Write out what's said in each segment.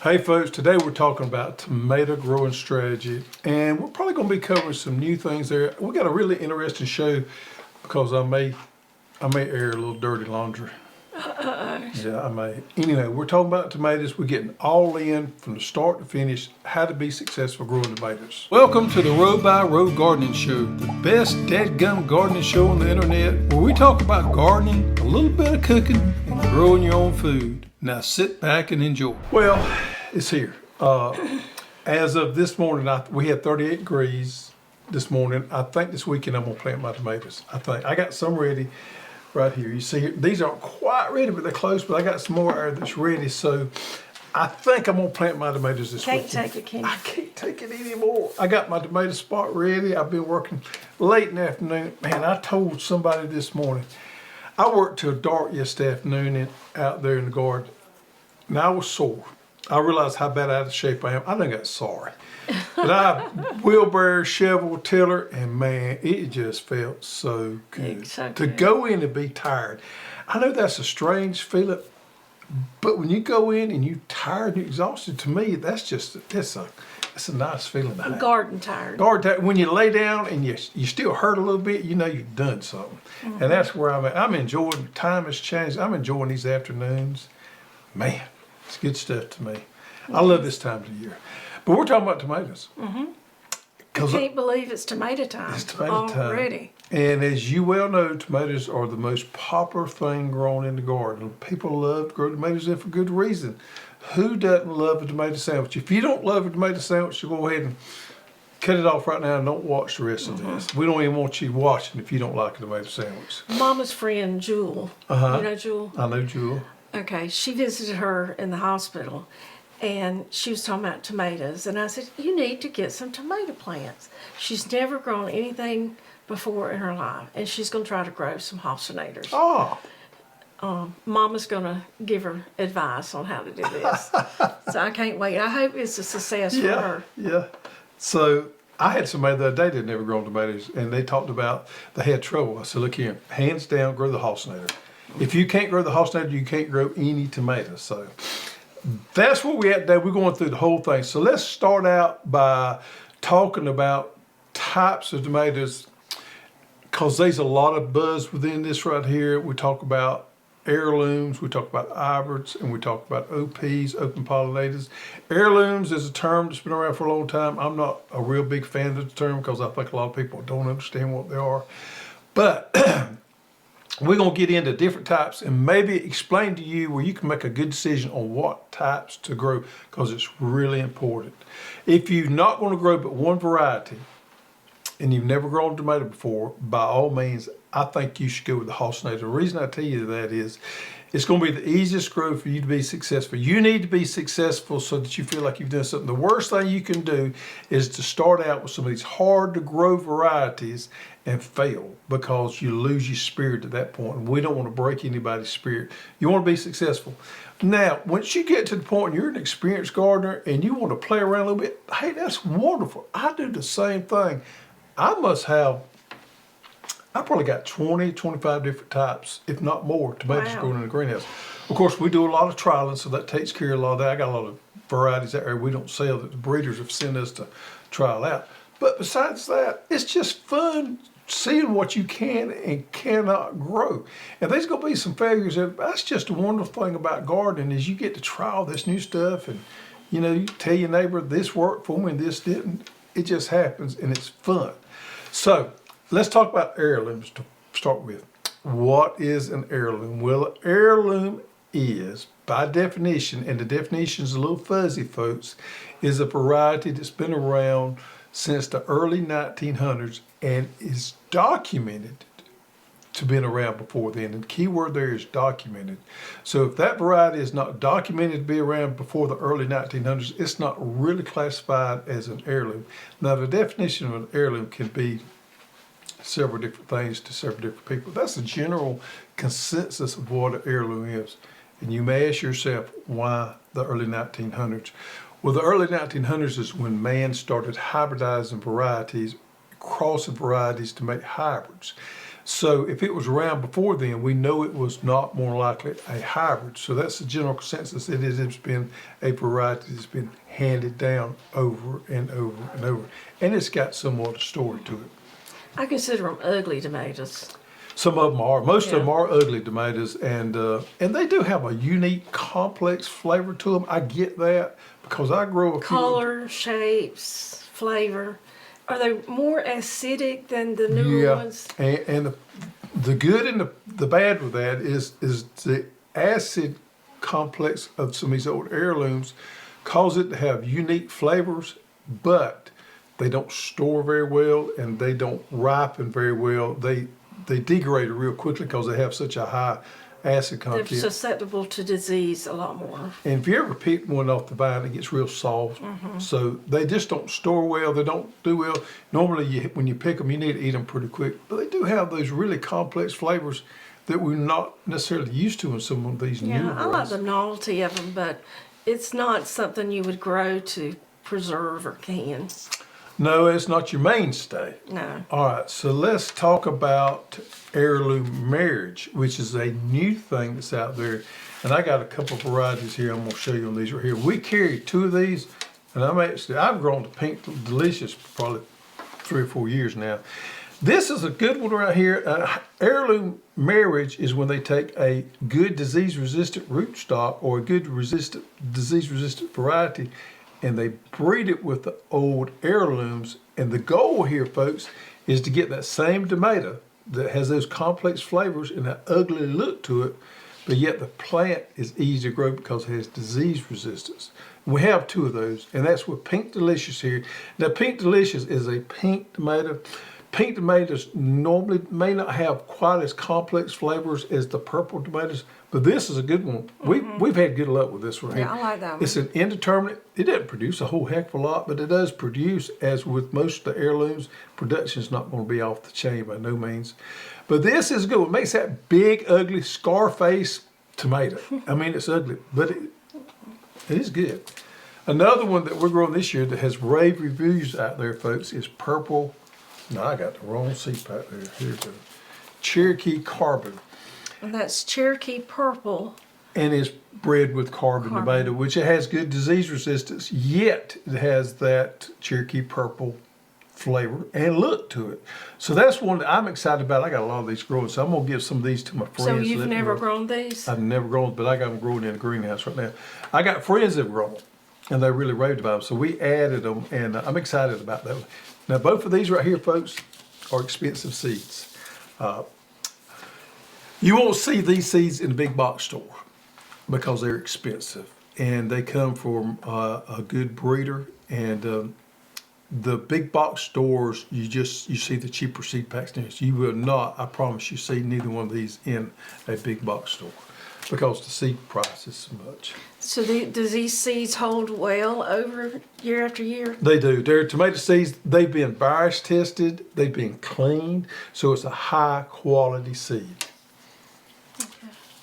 Hey folks, today we're talking about tomato growing strategy, and we're probably going to be covering some new things there. We got a really interesting show because I may air a little dirty laundry. Yeah, I may. Anyway, we're talking about tomatoes. We're getting all in from the start to finish, how to be successful growing tomatoes. Welcome to the Row by Row Gardening Show, the best dadgum gardening show on the internet, where we talk about gardening, a little bit of cooking, and growing your own food. Now sit back and enjoy. Well, it's here. As of this morning, we had 38 degrees this morning. I think this weekend I'm gonna plant my tomatoes. I got some ready right here. You see here, these aren't quite ready, but they're close, but I got some more that's ready. So I think I'm gonna plant my tomatoes this weekend. Can't take it, can you? I can't take it anymore. I got my tomato spot ready. I've been working late in the afternoon. Man, I told somebody this morning, I worked till dark yesterday afternoon out there in the garden. And I was sore. I realized how bad out of shape I am. I done got sorry. But I wheelbarrow, shovel, tiller, and man, it just felt so good. To go in and be tired. I know that's a strange feeling, but when you go in and you're tired and you're exhausted, to me, that's a nice feeling to have. Garden tired. Garden tired. When you lay down and you still hurt a little bit, you know you've done something. And that's where I'm at. I'm enjoying, time has changed. I'm enjoying these afternoons. Man, it's good stuff to me. I love this time of the year. But we're talking about tomatoes. I can't believe it's tomato time. It's tomato time already. And as you well know, tomatoes are the most popular thing grown in the garden. People love to grow tomatoes in for good reason. Who doesn't love a tomato sandwich? If you don't love a tomato sandwich, you go ahead and cut it off right now and don't watch the rest of this. We don't even want you watching if you don't like a tomato sandwich. Mama's friend, Jewel. You know Jewel? I know Jewel. Okay, she visited her in the hospital, and she was talking about tomatoes, and I said, you need to get some tomato plants. She's never grown anything before in her life, and she's going to try to grow some halcinators. Oh. Mama's going to give her advice on how to do this. So I can't wait. I hope it's a success for her. Yeah. So I had somebody the other day that had never grown tomatoes, and they talked about they had trouble. I said, look here, hands down, grow the halcinator. If you can't grow the halcinator, you can't grow any tomatoes. So that's what we had today. We're going through the whole thing. So let's start out by talking about types of tomatoes, because there's a lot of buzz within this right here. We talk about heirlooms, we talk about hybrids, and we talk about OPs, open pollinators. Heirlooms is a term that's been around for a long time. I'm not a real big fan of the term because I think a lot of people don't understand what they are. But we're going to get into different types and maybe explain to you where you can make a good decision on what types to grow, because it's really important. If you're not going to grow but one variety and you've never grown a tomato before, by all means, I think you should go with the halcinator. The reason I tell you that is it's going to be the easiest grow for you to be successful. You need to be successful so that you feel like you've done something. The worst thing you can do is to start out with some of these hard to grow varieties and fail, because you lose your spirit at that point. And we don't want to break anybody's spirit. You want to be successful. Now, once you get to the point you're an experienced gardener and you want to play around a little bit, hey, that's wonderful. I do the same thing. I probably got 20, 25 different types, if not more, tomatoes grown in the greenhouse. Of course, we do a lot of trialing, so that takes care of a lot of that. I got a lot of varieties out there we don't sell that the breeders have sent us to trial out. But besides that, it's just fun seeing what you can and cannot grow. And there's going to be some failures. That's just a wonderful thing about gardening, is you get to try all this new stuff, and you tell your neighbor this worked for me and this didn't. It just happens, and it's fun. So let's talk about heirlooms to start with. What is an heirloom? Well, an heirloom is, by definition, and the definition is a little fuzzy, folks, is a variety that's been around since the early 1900s and is documented to been around before then. And the key word there is documented. So if that variety is not documented to be around before the early 1900s, it's not really classified as an heirloom. Now, the definition of an heirloom can be several different things to several different people. That's the general consensus of what an heirloom is. And you may ask yourself, why the early 1900s? Well, the early 1900s is when man started hybridizing varieties, crossing varieties to make hybrids. So if it was around before then, we know it was not more likely a hybrid. So that's the general consensus. It's been a variety that's been handed down over and over and over. And it's got somewhat of a story to it. I consider them ugly tomatoes. Some of them are. Most of them Yeah. are ugly tomatoes, and they do have a unique, complex flavor to them. I get that because I grow a few. Color, shapes, flavor. Are they more acidic than the newer ones? And the good and the bad with that is the acid complex of some of these old heirlooms cause it to have unique flavors, but they don't store very well and they don't ripen very well. They degrade real quickly because they have such a high acid They're content. susceptible to disease a lot more. And if you ever pick one off the vine, it gets real soft. So they just don't store well. They don't do well. Normally, when you pick them, you need to eat them pretty quick. But they do have those really complex flavors that we're not necessarily used to in some of these newer Yeah, I like varieties. the novelty of them, but it's not something you would grow to preserve or can. No, it's not your mainstay. No. All right, so let's talk about heirloom marriage, which is a new thing that's out there. And I got a couple of varieties here I'm going to show you on these right here. We carry two of these, and I've grown to Pink Delicious for probably 3 or 4 years now. This is a good one right here. Heirloom marriage is when they take a good disease-resistant rootstock or a good disease-resistant variety and they breed it with the old heirlooms. And the goal here, folks, is to get that same tomato that has those complex flavors and that ugly look to it, but yet the plant is easy to grow because it has disease resistance. We have two of those, and that's with Pink Delicious here. Now, Pink Delicious is a pink tomato. Pink tomatoes normally may not have quite as complex flavors as the purple tomatoes, but this is a good one. We've had good luck with this one. Yeah, I like that one. It's an indeterminate. It doesn't produce a whole heck of a lot, but it does produce, as with most of the heirlooms, production is not going to be off the chain by no means. But this is good. It makes that big, ugly Scarface tomato. I mean, it's ugly, but it is good. Another one that we're growing this year that has rave reviews out there, folks, is purple. No, I got the wrong seed pack there. Here's the Cherokee Carbon. And that's Cherokee Purple. And it's bred with carbon tomato, which it has good disease resistance, yet it has that Cherokee Purple flavor and look to it. So that's one that I'm excited about. I got a lot of these growing, so I'm going to give some of these to my friends. So you've Let them never grow. grown these? I've never grown, but I got them growing in a greenhouse right now. I got friends that have grown them, and they really raved about them. So we added them, and I'm excited about that. Now, both of these right here, folks, are expensive seeds. You won't see these seeds in the big box store because they're expensive, and they come from a good breeder. And the big box stores, you see the cheaper seed packs there. You will not, I promise you, see neither one of these in a big box store because the seed price is so much. So does these seeds hold well over year after year? They do. They're tomato seeds. They've been virus tested. They've been cleaned. So it's a high quality seed. Okay.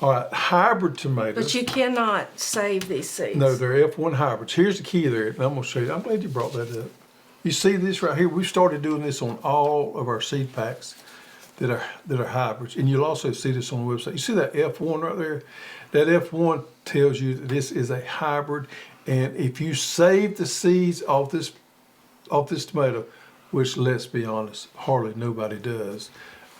All right, hybrid tomatoes. But you cannot save these seeds. No, they're F1 hybrids. Here's the key there, and I'm going to show you. I'm glad you brought that up. You see this right here? We've started doing this on all of our seed packs that are hybrids, and you'll also see this on the website. You see that F1 right there? That F1 tells you that this is a hybrid, and if you save the seeds off this tomato, which let's be honest, hardly nobody does,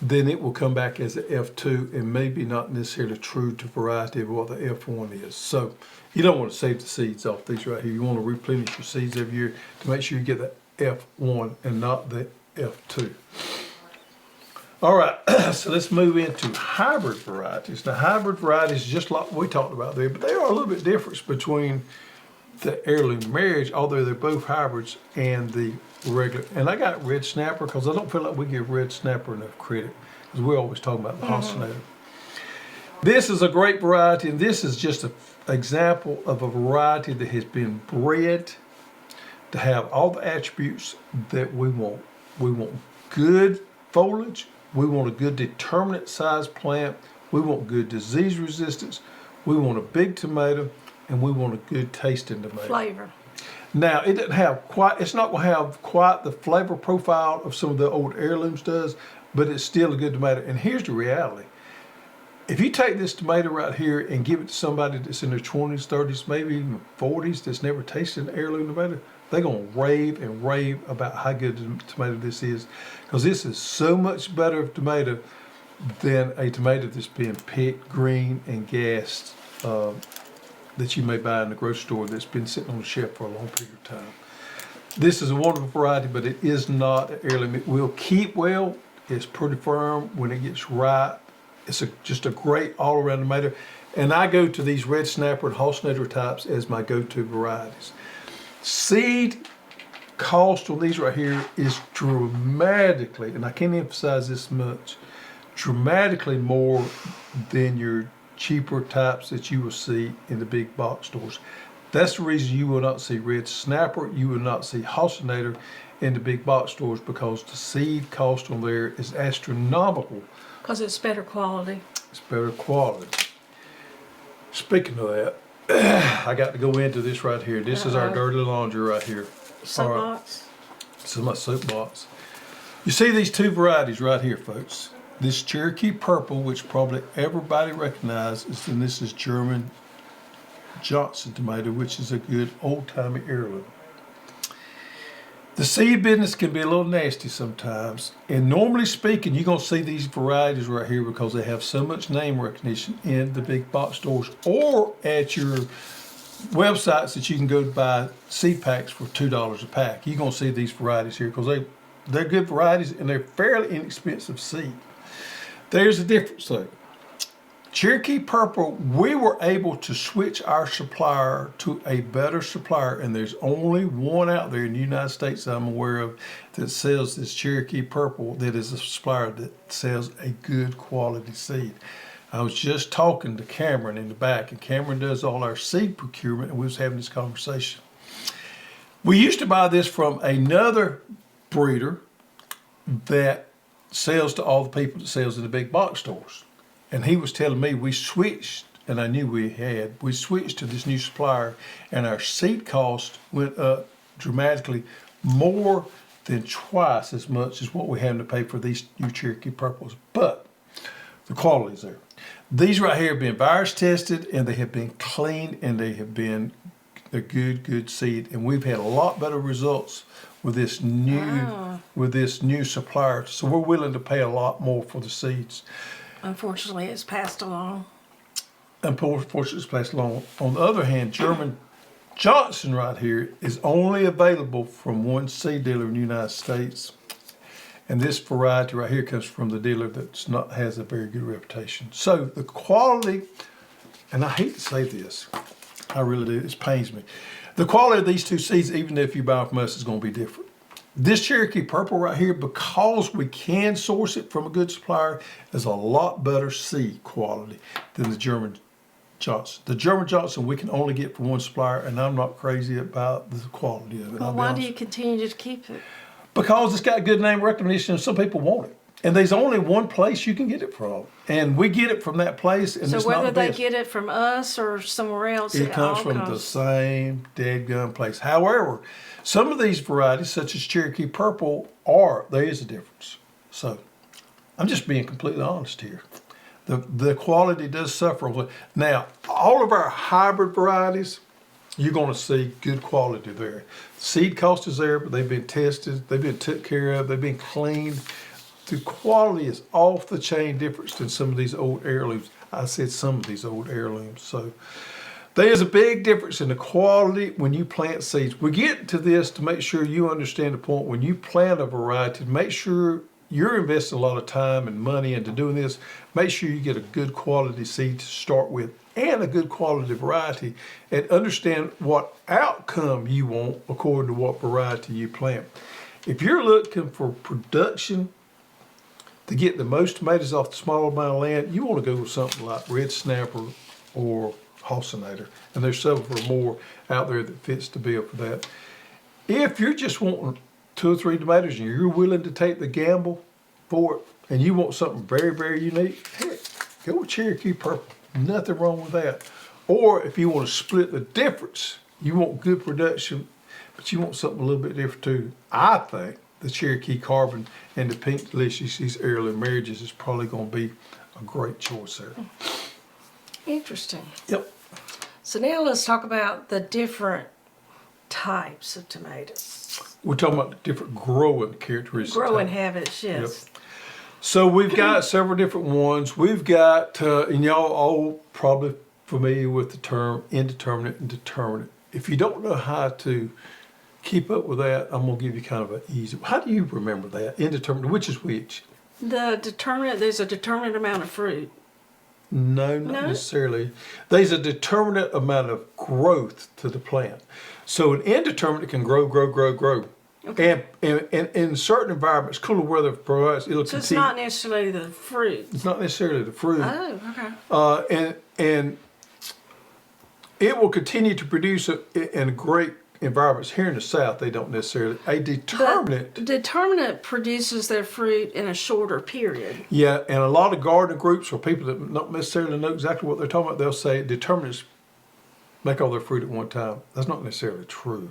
then it will come back as an F2 and maybe not necessarily true to variety of what the F1 is. So you don't want to save the seeds off these right here. You want to replenish your seeds every year to make sure you get the F1 and not the F2. All right, so let's move into hybrid varieties. Now, hybrid varieties, just like we talked about there, but they are a little bit different between the heirloom marriage, although they're both hybrids, and the regular. And I got red snapper because I don't feel like we give red snapper enough credit because we're always talking about the Hostinator. This is a great variety, and this is just an example of a variety that has been bred to have all the attributes that we want. We want good foliage. We want a good determinate size plant. We want good disease resistance. We want a big tomato, and we want a good tasting tomato. Flavor. Now, it's not going to have quite the flavor profile of some of the old heirlooms does, but it's still a good tomato. And here's the reality. If you take this tomato right here and give it to somebody that's in their 20s, 30s, maybe even 40s that's never tasted an heirloom tomato, they're going to rave and rave about how good the tomato this is. Because this is so much better tomato than a tomato that's been picked, green, and gassed that you may buy in the grocery store that's been sitting on the shelf for a long period of time. This is a wonderful variety, but it is not an heirloom. It will keep well. It's pretty firm when it gets ripe. It's just a great all-around tomato. And I go to these red snapper and Halsnader types as my go-to varieties. Seed cost on these right here is dramatically, and I can't emphasize this much, dramatically more than your cheaper types that you will see in the big box stores. That's the reason you will not see red snapper, you will not see Halsnader in the big box stores, because the seed cost on there is astronomical. Because it's better quality. It's better quality. Speaking of that, I got to go into this right here. This is our dirty laundry right here. Soapbox. This is my soapbox. You see these two varieties right here, folks. This Cherokee Purple, which probably everybody recognizes, and this is German Johnson tomato, which is a good old-timey heirloom. The seed business can be a little nasty sometimes, and normally speaking, you're going to see these varieties right here because they have so much name recognition in the big box stores or at your websites that you can go to buy seed packs for $2 a pack. You're going to see these varieties here because they're good varieties and they're fairly inexpensive seed. There's a difference though. Cherokee Purple, we were able to switch our supplier to a better supplier, and there's only one out there in the United States that I'm aware of that sells this Cherokee Purple that is a supplier that sells a good quality seed. I was just talking to Cameron in the back, and Cameron does all our seed procurement, and we was having this conversation. We used to buy this from another breeder that sells to all the people that sells in the big box stores. And he was telling me we switched, and I knew we switched to this new supplier, and our seed cost went up dramatically, more than twice as much as what we're having to pay for these new Cherokee Purples. But the quality's there. These right here have been virus tested, and they have been cleaned, and they have been a good seed. And we've had a lot better results with this new supplier. So we're willing to pay a lot more for the seeds. Unfortunately, it's passed along. Unfortunately, it's passed along. On the other hand, German Johnson right here is only available from one seed dealer in the United States. And this variety right here comes from the dealer that has a very good reputation. So the quality, and I hate to say this, I really do, it pains me. The quality of these two seeds, even if you buy them from us, is going to be different. This Cherokee Purple right here, because we can source it from a good supplier, is a lot better seed quality than the German Johnson. The German Johnson we can only get from one supplier, and I'm not crazy about the quality of it. Well, why do you continue to keep it? Because it's got good name recognition and some people want it. And there's only one place you can get it from. And we get it from that place, and so it's not whether the they best. get it from us or somewhere else, It comes from the same dead-gum place. However, some of these varieties, such as Cherokee Purple, there is a difference. So I'm just being completely honest here. The quality does suffer. Now, all of our hybrid varieties, you're going to see good quality there. Seed cost is there, but they've been tested, they've been took care of, they've been cleaned. The quality is off the chain difference than some of these old heirlooms. I said some of these old heirlooms. So there's a big difference in the quality when you plant seeds. We get to this to make sure you understand the point. When you plant a variety, make sure you're investing a lot of time and money into doing this. Make sure you get a good quality seed to start with and a good quality variety, and understand what outcome you want according to what variety you plant. If you're looking for production to get the most tomatoes off the small amount of land, you want to go with something like red snapper or Halsnader, and there's several more out there that fits the bill for that. If you're just wanting 2 or 3 tomatoes and you're willing to take the gamble for it, and you want something very, very unique, heck, go with Cherokee Purple. Nothing wrong with that. Or if you want to split the difference, you want good production, but you want something a little bit different too, I think the Cherokee Carbon and the Pink Delicious, these heirloom marriages is probably going to be a great choice there. Interesting. Yep. So now let's talk about the different types of tomatoes. We're talking about the different growing characteristics. Growing habits, yes. So we've got several different ones. We've got, and y'all all probably familiar with the term indeterminate and determinate. If you don't know how to keep up with that, I'm going to give you kind of an easy. How do you remember that? Indeterminate, which is which? The determinate, there's a determinate amount of fruit. No, not No? necessarily. There's a determinate amount of growth to the plant. So an indeterminate can grow. Okay. And in certain environments, cooler weather provides, it'll So it's continue. not necessarily the fruit. It's not necessarily the fruit. Oh, okay. And it will continue to produce in great environments. Here in the South, they don't necessarily. A determinate. But determinate produces their fruit in a shorter period. Yeah, and a lot of gardening groups or people that don't necessarily know exactly what they're talking about, they'll say determinants make all their fruit at one time. That's not necessarily true.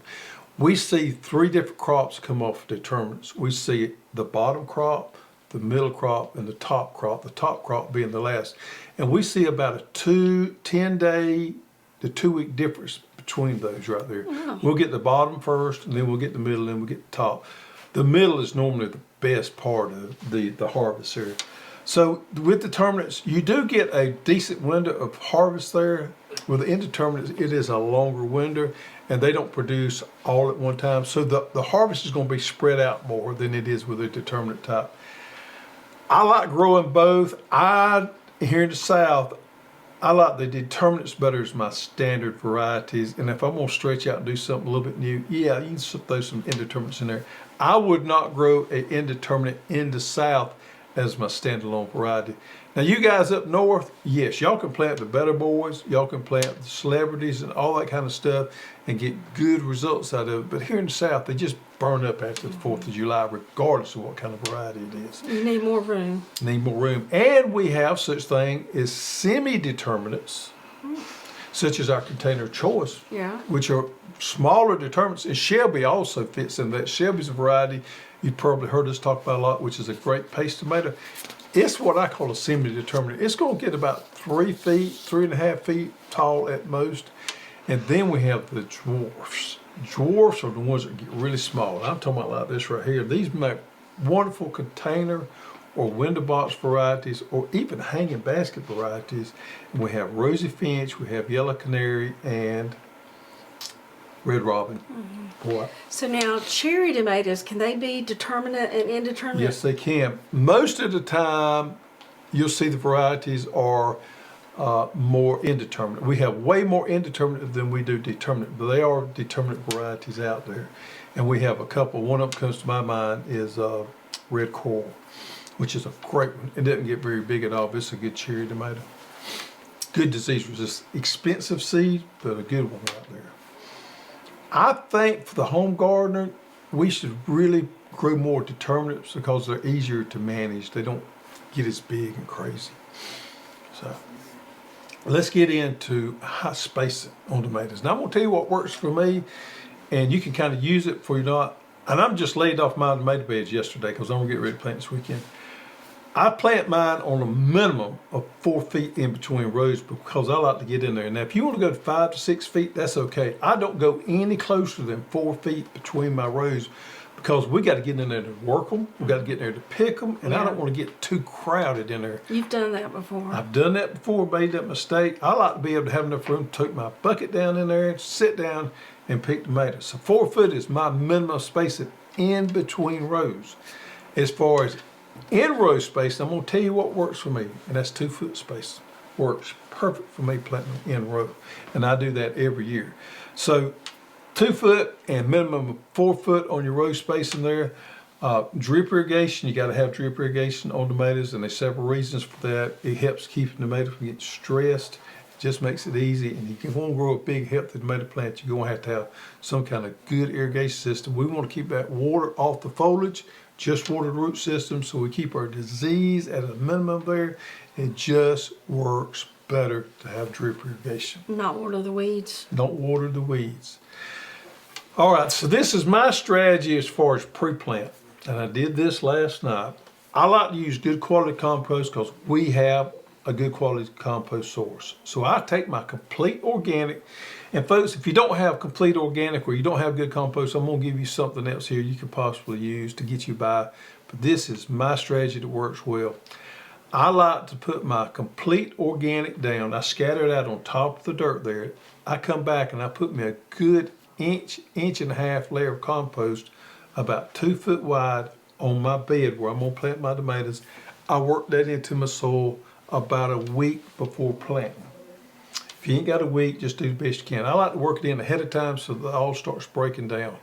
We see 3 different crops come off determinants. We see the bottom crop, the middle crop, and the top crop being the last. And we see about a 10-day to 2-week difference between those right there. Wow. We'll get the bottom first, and then we'll get the middle, and then we'll get the top. The middle is normally the best part of the harvest here. So with determinants, you do get a decent window of harvest there. With the indeterminates, it is a longer window, and they don't produce all at one time. So the harvest is going to be spread out more than it is with a determinate type. I like growing both. Here in the South, I like the determinates better as my standard varieties. And if I'm going to stretch out and do something a little bit new, yeah, you can throw some indeterminates in there. I would not grow an indeterminate in the South as my standalone variety. Now you guys up north, yes, y'all can plant the Better Boys, y'all can plant the celebrities and all that kind of stuff and get good results out of it. But here in the South, they just burn up after the 4th of July, regardless of what kind of variety it is. You need more room. Need more room. And we have such thing as semi-determinates, such as our container of choice, Yeah. which are smaller determinants. And Shelby also fits in that. Shelby's a variety you've probably heard us talk about a lot, which is a great paste tomato. It's what I call a semi-determinate. It's going to get about 3 feet, 3.5 feet tall at most. And then we have the dwarfs. Dwarfs are the ones that get really small. I'm talking about like this right here. These make wonderful container or window box varieties or even hanging basket varieties. And we have Rosy Finch, we have Yellow Canary, and Red Robin. Boy, So now cherry tomatoes, can they be determinate and indeterminate? yes, they can. Most of the time, you'll see the varieties are more indeterminate. We have way more indeterminate than we do determinate, but they are determinate varieties out there. And we have a couple. One of them comes to my mind is Red Coral, which is a great one. It doesn't get very big at all, but it's a good cherry tomato. Good disease resistant. Expensive seed, but a good one out there. I think for the home gardener, we should really grow more determinates because they're easier to manage. They don't get as big and crazy. So let's get into high spacing on tomatoes. Now I'm going to tell you what works for me, and you can kind of use it for your not. And I'm just laid off my tomato beds yesterday because I'm going to get ready to plant this weekend. I plant mine on a minimum of 4 feet in between rows because I like to get in there. Now, if you want to go to 5 to 6 feet, that's okay. I don't go any closer than 4 feet between my rows because we got to get in there to work them. We got to get in there to pick them, and I don't want to get too crowded in there. You've done that before. I've done that before, made that mistake. I like to be able to have enough room to take my bucket down in there, sit down, and pick tomatoes. So 4 foot is my minimum spacing in between rows. As far as in row space, I'm going to tell you what works for me, and that's 2 foot space. Works perfect for me planting in row, and I do that every year. So 2 foot and minimum of 4 foot on your row space in there. Drip irrigation, you got to have drip irrigation on tomatoes, and there's several reasons for that. It helps keep the tomatoes from getting stressed. It just makes it easy, and if you want to grow a big, healthy tomato plant, you're going to have some kind of good irrigation system. We want to keep that water off the foliage, just water the root system, so we keep our disease at a minimum there. It just works better to have drip irrigation. Not water the weeds. Don't water the weeds. All right, so this is my strategy as far as pre-plant. and I did this last night. I like to use good quality compost because we have a good quality compost source. So I take my complete organic, and folks, if you don't have complete organic or you don't have good compost, I'm gonna give you something else here you could possibly use to get you by. But this is my strategy that works well. I like to put my complete organic down. I scatter it out on top of the dirt there. I come back and I put me a good inch and a half layer of compost about 2 foot wide on my bed where I'm gonna plant my tomatoes. I work that into my soil about a week before planting. If you ain't got a week, just do the best you can. I like to work it in ahead of time so that it all starts breaking down.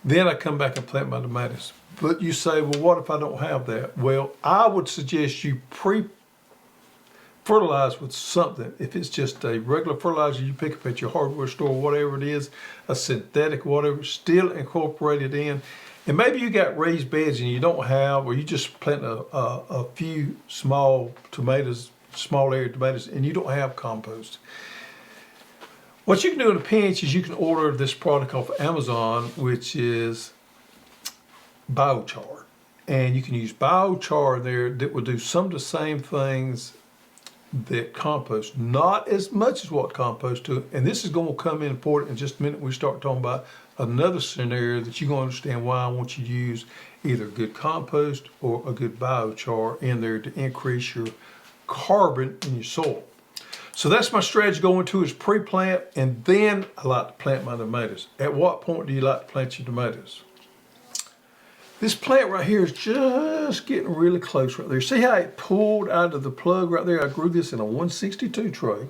Then I come back and plant my tomatoes. But you say, well, what if I don't have that? Well, I would suggest you fertilize with something. If it's just a regular fertilizer you pick up at your hardware store, whatever it is, a synthetic, whatever, still incorporate it in. And maybe you got raised beds and you don't have, or you just plant a few small tomatoes, small area tomatoes, and you don't have compost. What you can do in a pinch is you can order this product off of Amazon, which is biochar. And you can use biochar there that will do some of the same things that compost, not as much as what compost do. And this is going to come in important in just a minute. We start talking about another scenario that you're going to understand why I want you to use either good compost or a good biochar in there to increase your carbon in your soil. So that's my strategy going to is pre-plant, and then I like to plant my tomatoes. At what point do you like to plant your tomatoes? This plant right here is just getting really close right there. See how it pulled out of the plug right there? I grew this in a 162 tray.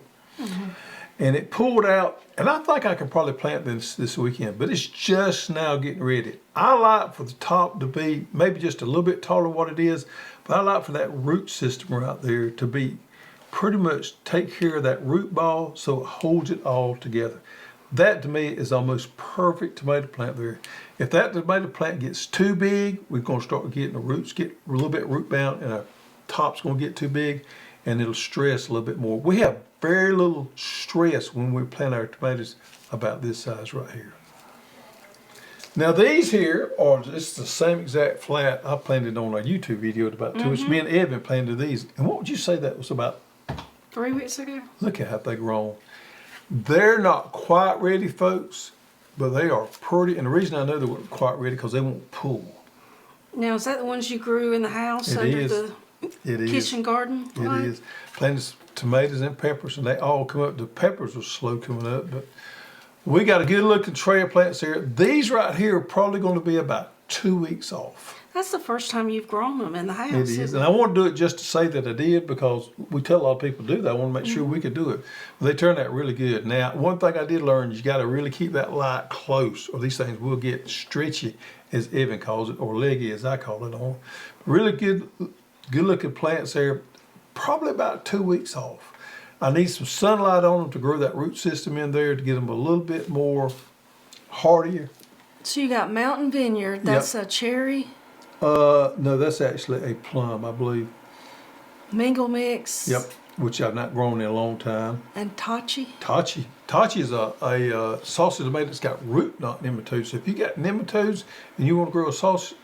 And it pulled out, and I think I could probably plant this weekend, but it's just now getting ready. I like for the top to be maybe just a little bit taller than what it is, but I like for that root system right there to be pretty much take care of that root ball so it holds it all together. That to me is almost perfect tomato plant there. If that tomato plant gets too big, we're going to start getting the roots get a little bit root bound, and our top's going to get too big, and it'll stress a little bit more. We have very little stress when we plant our tomatoes about this size right here. Now these here are just the same exact flat I planted on a YouTube video about 2 weeks. Me and Evan planted these. And what would you say that was about? 3 weeks ago. Look at how they've grown. They're not quite ready, folks, but they are pretty. And the reason I know they weren't quite ready because they won't pull. Now, is that the ones you grew in the house It under is. the kitchen garden? It is. Planted tomatoes and peppers, and they all come up. The peppers were slow coming up, but we got a good looking tray of plants here. These right here are probably going to be about 2 weeks off. That's the first time you've grown them in the house. It is, and I want to do it just to say that I did because we tell a lot of people to do that. I want to make sure we could do it. But they turned out really good. Now, one thing I did learn is you got to really keep that light close, or these things will get stretchy, as Evan calls it, or leggy, as I call it. On really good looking plants there. Probably about 2 weeks off. I need some sunlight on them to grow that root system in there to get them a little bit more hardier. So you got Mountain Vineyard. That's a cherry. No, that's actually a plum, I believe. Mingle mix. Yep, which I've not grown in a long time. And Tachi. Tachi is a sausage tomato that's got root, not nematodes. So if you got nematodes and you want to grow a sausage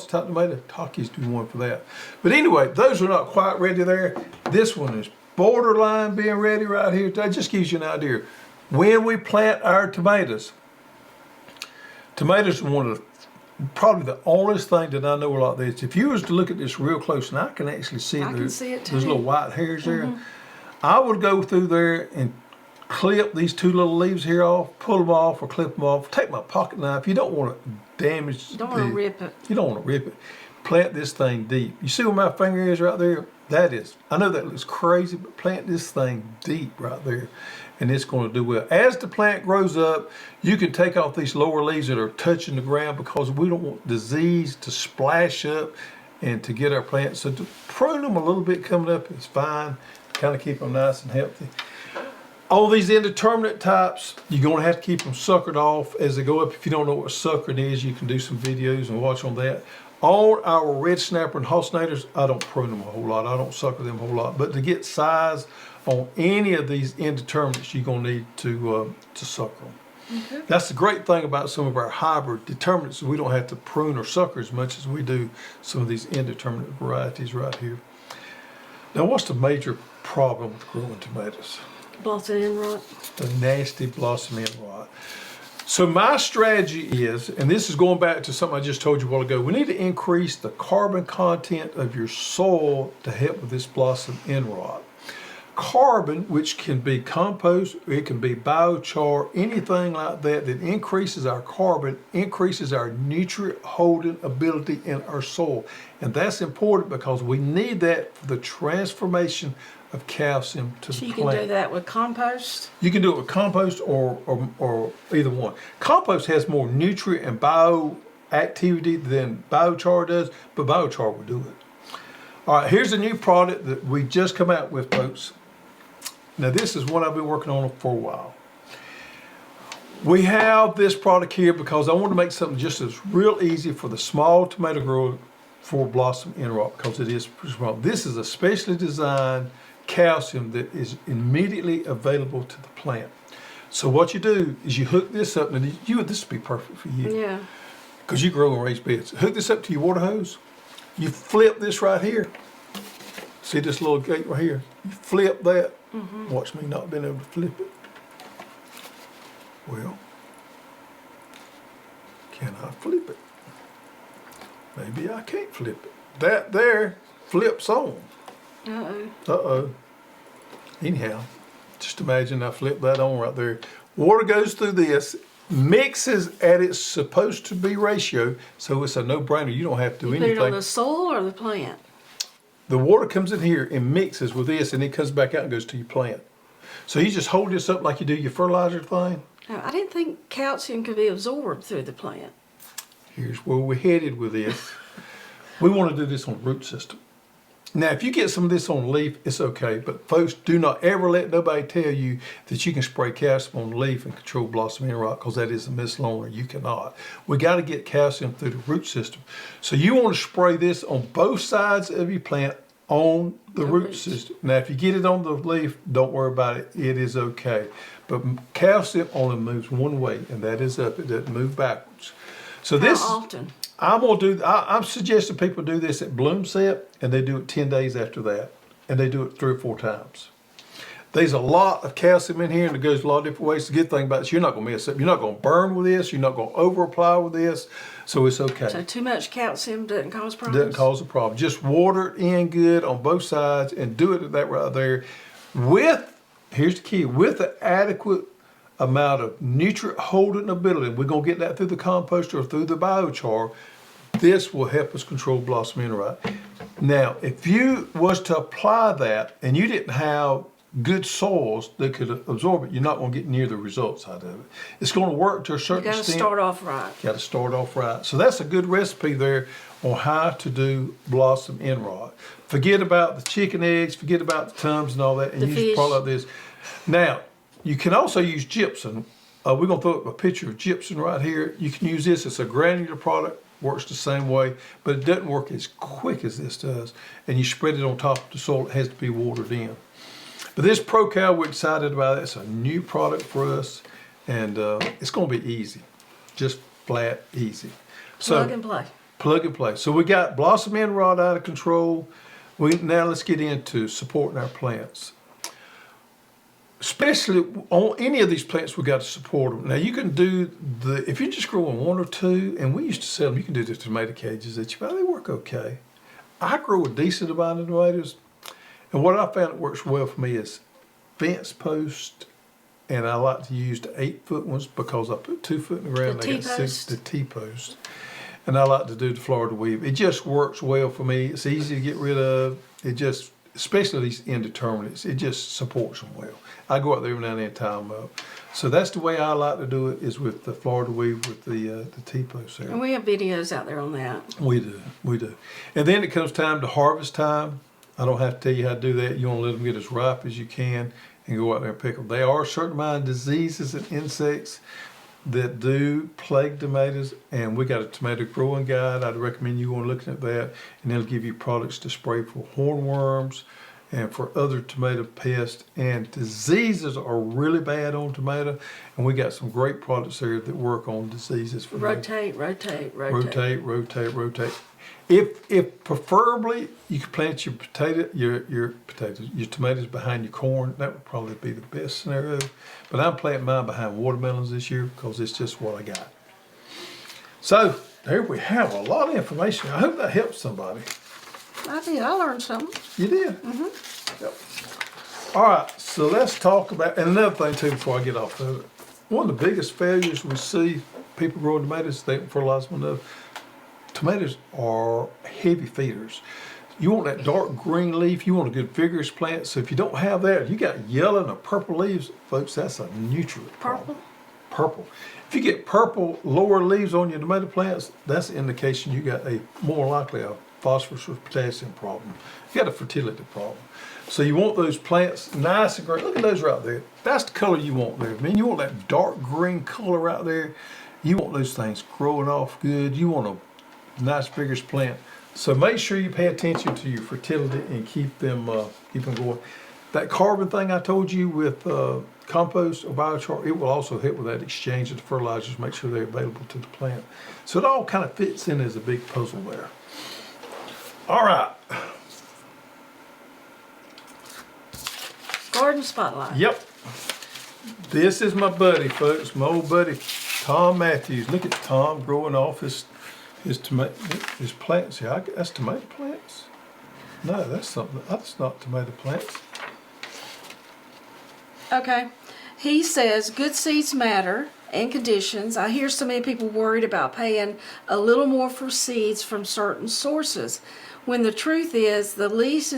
type tomato, Tachi's the one for that. But anyway, those are not quite ready there. This one is borderline being ready right here. That just gives you an idea. When we plant our tomatoes are one of the probably the only thing that I know like this. If you was to look at this real close, and I can actually see it, can see it too. There's little white hairs there. I would go through there and clip these 2 little leaves here off, pull them off or clip them off. Take my pocket knife. You don't want to damage. You don't want to rip it. You don't want to rip it. Plant this thing deep. You see where my finger is right there? That is. I know that looks crazy, but plant this thing deep right there, and it's going to do well. As the plant grows up, you can take off these lower leaves that are touching the ground because we don't want disease to splash up and to get our plants. So to prune them a little bit coming up is fine. Kind of keep them nice and healthy. All these indeterminate types, you're going to have to keep them suckered off as they go up. If you don't know what suckering is, you can do some videos and watch on that. On our red snapper and halcinators, I don't prune them a whole lot. I don't sucker them a whole lot. But to get size on any of these indeterminates, you're going to need to sucker them. That's the great thing about some of our hybrid determinants. We don't have to prune or sucker as much as we do some of these indeterminate varieties right here. Now, what's the major problem with growing tomatoes? Blossom end rot. The nasty blossom end rot. So my strategy is, and this is going back to something I just told you a while ago, we need to increase the carbon content of your soil to help with this blossom end rot. Carbon, which can be compost, it can be biochar, anything like that that increases our carbon, increases our nutrient holding ability in our soil. And that's important because we need that for the transformation of calcium to So the you plant. can do that with compost? You can do it with compost or either one. Compost has more nutrient and bioactivity than biochar does, but biochar will do it. All right, here's a new product that we just come out with, folks. Now, this is one I've been working on for a while. We have this product here because I want to make something just as real easy for the small tomato grower for blossom end rot, because it is small. This is a specially designed calcium that is immediately available to the plant. So what you do is you hook this up, and this would be perfect for you. Yeah. Because you grow in raised beds. Hook this up to your water hose. You flip this right here. See this little gate right here? You flip that. Watch me not being able to flip it. Well, can I flip it? Maybe I can't flip it. That there flips on. Uh-oh. Uh-oh. Anyhow, just imagine I flip that on right there. Water goes through this, mixes at its supposed to be ratio, so it's a no-brainer. You don't have to do Put anything. it on the soil or the plant? The water comes in here and mixes with this, and it comes back out and goes to your plant. So you just hold this up like you do your fertilizer thing. Now, I didn't think calcium could be absorbed through the plant. Here's where we're headed with this. We want to do this on root system. Now, if you get some of this on leaf, it's okay. But folks, do not ever let nobody tell you that you can spray calcium on leaf and control blossom end rot, because that is a misnomer. You cannot. We got to get calcium through the root system. So you want to spray this on both sides of your plant on the root system. Now, if you get it on the leaf, don't worry about it. It is okay. But calcium only moves one way, and that is up. It doesn't move backwards. So this. How often? I'm suggesting people do this at bloom set, and they do it 10 days after that, and they do it 3 or 4 times. There's a lot of calcium in here, and it goes a lot of different ways. The good thing about this, you're not going to mess up. You're not going to burn with this. You're not going to over apply with this, so it's okay. So too much calcium doesn't cause problems? Doesn't cause a problem. Just water it in good on both sides and do it at that right there here's the key, with the adequate amount of nutrient holding ability. We're going to get that through the compost or through the biochar. This will help us control blossom end rot. Now, if you was to apply that and you didn't have good soils that could absorb it, you're not going to get near the results out of it. It's going to work to a certain extent. You got to start off right. Got to start off right. So that's a good recipe there on how to do blossom end rot. Forget about the chicken eggs, forget about the tums and all that, and The use fish. a product like this. Now, you can also use gypsum. We're going to throw up a picture of gypsum right here. You can use this. It's a granular product. Works the same way, but it doesn't work as quick as this does. And you spread it on top of the soil. It has to be watered in. But this ProCal, we're excited about it. It's a new product for us, and it's going to be easy, just flat easy. Plug and play. Plug and play. So we got blossom end rot out of control. Now let's get into supporting our plants. Especially on any of these plants, we got to support them. Now you can do if you're just growing 1 or 2, and we used to sell them, you can do the tomato cages that you buy, they work okay. I grow a decent amount of tomatoes, and what I found that works well for me is fence post, and I like to use the 8-foot ones because I put 2 foot in the ground. The I got 6, T-post? the T-post. And I like to do the Florida weave. It just works well for me. It's easy to get rid of. It just, especially these indeterminates, it just supports them well. I go out there every now and then and tie them up. So that's the way I like to do it, is with the Florida weave with the T-post there. And we have videos out there on that. We do. And then it comes time to harvest time. I don't have to tell you how to do that. You want to let them get as ripe as you can and go out there and pick them. There are certain amount of diseases and insects that do plague tomatoes, and we got a tomato growing guide. I'd recommend you going looking at that, and it'll give you products to spray for hornworms and for other tomato pests and diseases are really bad on tomato. And we got some great products there that work on diseases for Rotate. rotate. If preferably you could plant your your tomatoes behind your corn, that would probably be the best scenario. But I'm planting mine behind watermelons this year because it's just what I got. So there we have a lot of information. I hope that helps somebody. I did. I learned something. You did? Mm-hmm. Yep. All right, so let's talk about, and another thing too before I get off of it. One of the biggest failures we see people growing tomatoes, they don't fertilize them enough. Tomatoes are heavy feeders. You want that dark green leaf, you want a good vigorous plant. So if you don't have that, you got yellow and purple leaves, folks, that's a nutrient problem. Purple. If you get purple lower leaves on your tomato plants, that's an indication you got more likely a phosphorus or potassium problem. You got a fertility problem. So you want those plants nice and green. Look at those right there. That's the color you want there. I mean, you want that dark green color right there. You want those things growing off good. You want a nice vigorous plant. So make sure you pay attention to your fertility and keep them going. That carbon thing I told you with compost or biochar, it will also help with that exchange of the fertilizers, make sure they're available to the plant. So it all kind of fits in as a big puzzle there. All right. Garden spotlight. Yep. This is my buddy, folks, my old buddy, Tom Matthews. Look at Tom growing off his plants here. That's tomato plants? No, that's not tomato plants. Okay. He says good seeds matter and conditions. I hear so many people worried about paying a little more for seeds from certain sources, when the truth is the least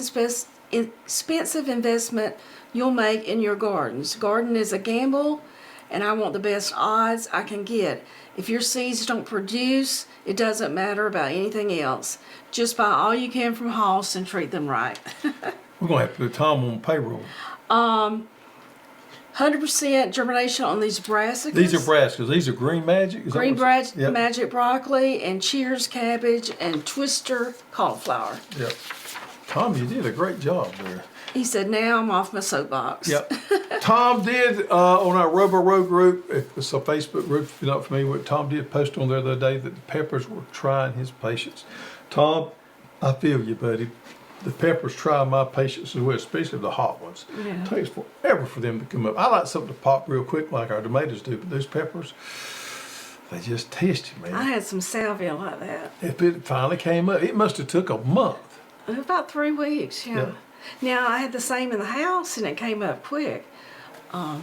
expensive investment you'll make in your gardens. Garden is a gamble, and I want the best odds I can get. If your seeds don't produce, it doesn't matter about anything else. Just buy all you can from Hoss and treat them right. We're going to have to put Tom on payroll. 100% germination on these brassicas. These are brassicas. These are green magic. Magic broccoli and cheers cabbage and twister cauliflower. Yep. Tom, you did a great job there. He said, now I'm off my soapbox. Yep. Tom did, on our Robo Row group, it's a Facebook group, if you're not familiar with it, Tom did post on there the other day that the peppers were trying his patience. Tom, I feel you, buddy. The peppers try my patience as well, especially the hot ones. Yeah. It takes forever for them to come up. I like something to pop real quick like our tomatoes do, but those peppers, they just test you, man. I had some salvia like that. If it finally came up, it must have took a month. About 3 weeks, yeah. Now, I had the same in the house, and it came up quick. I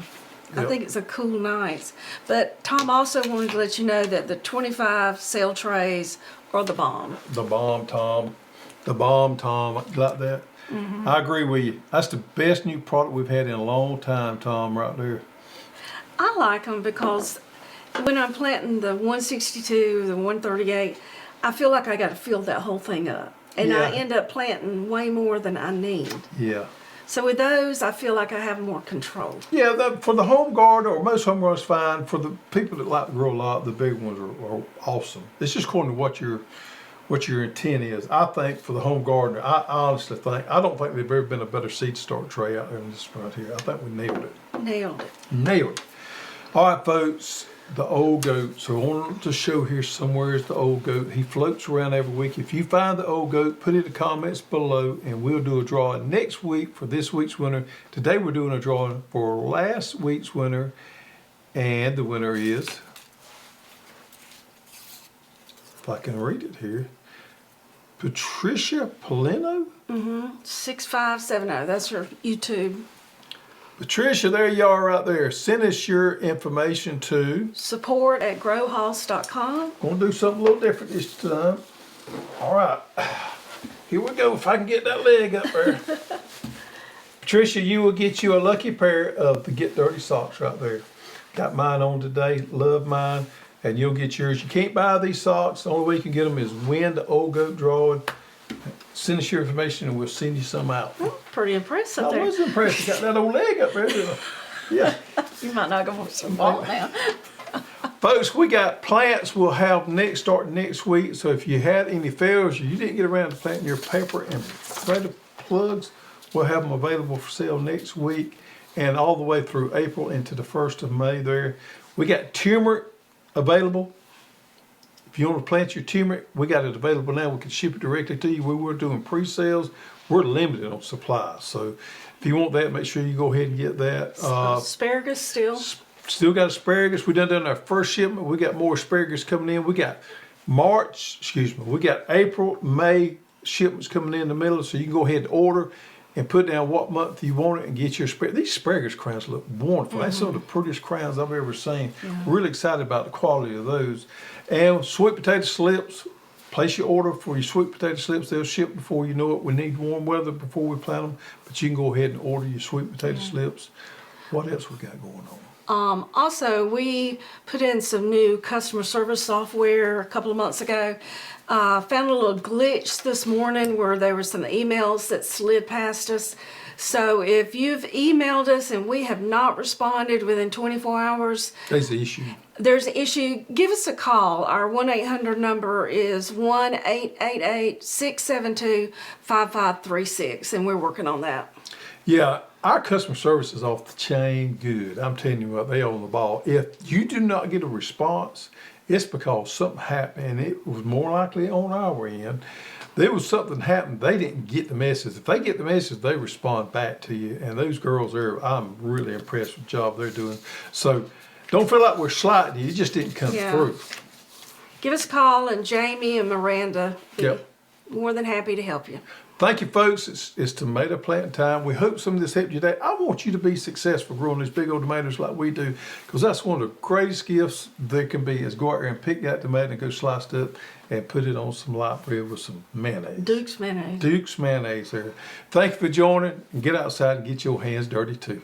think it's a cool night. But Tom also wanted to let you know that the 25 cell trays are the bomb. The bomb, Tom. The bomb, Tom. You like that? Mm-hmm. I agree with you. That's the best new product we've had in a long time, Tom, right there. I like them because when I'm planting the 162, the 138, I feel like I got to fill that whole thing up. And I end up planting way more than I need. Yeah. So with those, I feel like I have more control. Yeah, for the home garden, or most home gardens, fine. For the people that like to grow a lot, the big ones are awesome. It's just according to what your intent is. I think for the home gardener, I honestly think, I don't think there's ever been a better seed start tray out there than this right here. I think we nailed it. Nailed it. Nailed it. All right, folks. The old goat. So I want to show here somewhere is the old goat. He floats around every week. If you find the old goat, put it in the comments below and we'll do a drawing next week for this week's winner. Today we're doing a drawing for last week's winner. And the winner is, if I can read it here, Patricia Polino. 6570. That's her YouTube. Patricia, there you are right there. Send us your information to support@growhouse.com. Gonna do something a little different this time. All right, here we go. If I can get that leg up there. Patricia, you will get you a lucky pair of the Get Dirty socks right there. Got mine on today, love mine, and you'll get yours. You can't buy these socks. The only way you can get them is win the old goat drawing. Send us your information and we'll send you some out. Pretty impressive I there. was impressed. You got that old leg up there. Yeah. You might not go for some ball now. Folks, we got plants we'll have starting next week. So if you had any failures or you didn't get around to planting your pepper and tomato plugs, We'll have them available for sale next week and all the way through April into the 1st of May there. We got turmeric available. If you want to plant your turmeric, we got it available now. We can ship it directly to you. We were doing pre-sales. We're limited on supplies. So if you want that, make sure you go ahead and get that. Asparagus still. Still got asparagus. We done our first shipment. We got more asparagus coming in. We got we got April, May shipments coming in the middle. So you can go ahead and order and put down what month you want it and get your asparagus. These asparagus crowns look wonderful. That's some of the prettiest crowns I've ever seen. Yeah. Really excited about the quality of those. And sweet potato slips, place your order for your sweet potato slips. They'll ship before you know it. We need warm weather before we plant them, but you can go ahead and order your sweet potato slips. What else we got going on? Also, we put in some new customer service software a couple of months ago. Found a little glitch this morning where there were some emails that slid past us. So if you've emailed us and we have not responded within 24 hours, There's the issue. there's an issue, give us a call. Our 1-800 number is 1-888-672-5536, and we're working on that. Yeah, our customer service is off the chain good. I'm telling you what, they on the ball. If you do not get a response, it's because something happened, and it was more likely on our end. There was something happened. They didn't get the message. If they get the message, they respond back to you. And those girls there, I'm really impressed with the job they're doing. So don't feel like we're slighting you. It just didn't come through. Give us a call, and Jamie and Miranda be Yep. more than happy to help you. Thank you, folks. It's tomato planting time. We hope some of this helped you today. I want you to be successful growing these big old tomatoes like we do, because that's one of the greatest gifts there can be, is go out there and pick that tomato and go slice it up and put it on some light bread with some mayonnaise. Duke's mayonnaise. Duke's mayonnaise there. Thank you for joining, and get outside and get your hands dirty too.